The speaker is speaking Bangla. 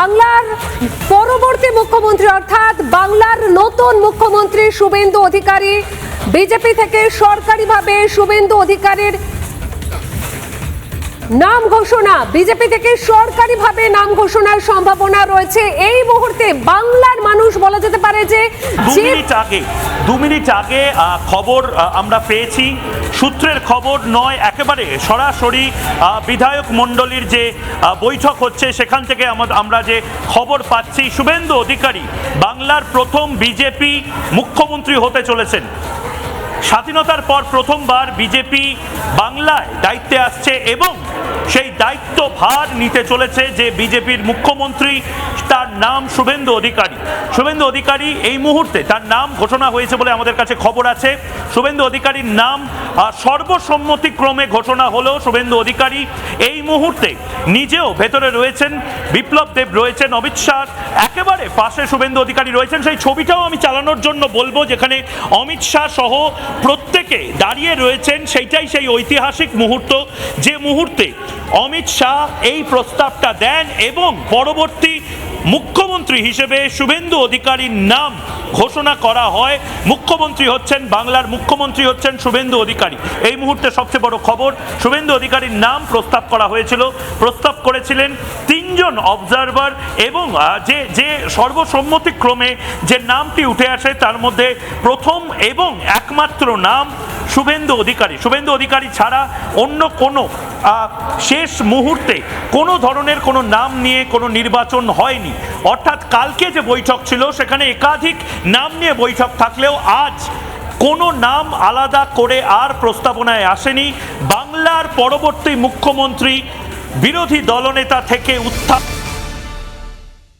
বাংলার পরবর্তী মুখ্যমন্ত্রী অর্থাৎ বাংলার নতুন মুখ্যমন্ত্রী শুভেন্দু অধিকারী বিজেপি থেকে সরকারিভাবে শুভেন্দু অধিকারীর নাম ঘোষণা, বিজেপি থেকে সরকারিভাবে নাম ঘোষণার সম্ভাবনা রয়েছে। এই মুহূর্তে বাংলার মানুষ বলা যেতে পারে যে 2 মিনিট আগে খবর আমরা পেয়েছি, সূত্রের খবর নয়, একেবারে সরাসরি বিধায়ক মণ্ডলীর যে বৈঠক হচ্ছে সেখান থেকে আমরা যে খবর পাচ্ছি, শুভেন্দু অধিকারী বাংলার প্রথম বিজেপি মুখ্যমন্ত্রী হতে চলেছেন। স্বাধীনতার পর প্রথমবার বিজেপি বাংলায় দায়িত্বে আসছে এবং সেই দায়িত্ব ভার নিতে চলেছে যে বিজেপির মুখ্যমন্ত্রী, তার নাম শুভেন্দু অধিকারী। শুভেন্দু অধিকারী এই মুহূর্তে তার নাম ঘোষণা হয়েছে বলে আমাদের কাছে খবর আছে। শুভেন্দু অধিকারীর নাম সর্বসম্মতিক্রমে ঘোষণা হলো। শুভেন্দু অধিকারী এই মুহূর্তে নিজেও ভেতরে রয়েছেন, বিপ্লব দেব রয়েছেন, অমিত শাহ একেবারে পাশে শুভেন্দু অধিকারী রয়েছেন। সেই ছবিটাও আমি চালানোর জন্য বলবো, যেখানে অমিত শাহ সহ প্রত্যেকে দাঁড়িয়ে রয়েছেন। সেইটাই সেই ঐতিহাসিক মুহূর্ত, যে মুহূর্তে অমিত শাহ এই প্রস্তাবটা দেন এবং পরবর্তী মুখ্যমন্ত্রী হিসেবে শুভেন্দু অধিকারীর নাম ঘোষণা করা হয়। মুখ্যমন্ত্রী হচ্ছেন, বাংলার মুখ্যমন্ত্রী হচ্ছেন শুভেন্দু অধিকারী। এই মুহূর্তে সবচেয়ে বড় খবর, শুভেন্দু অধিকারীর নাম প্রস্তাব করা হয়েছিল, প্রস্তাব করেছিলেন 3 জন অবজারভার এবং যে সর্বসম্মতিক্রমে যে নামটি উঠে আসে তার মধ্যে প্রথম এবং একমাত্র নাম শুভেন্দু অধিকারী। শুভেন্দু অধিকারী ছাড়া অন্য কোনো শেষ মুহূর্তে কোনো ধরনের কোনো নাম নিয়ে কোনো নির্বাচন হয়নি। অর্থাৎ কালকে যে বৈঠক ছিল সেখানে একাধিক নাম নিয়ে বৈঠক থাকলেও আজ কোনো নাম আলাদা করে আর প্রস্তাবনায় আসেনি। বাংলার পরবর্তী মুখ্যমন্ত্রী বিরোধী দলনেতা থেকে উত্থান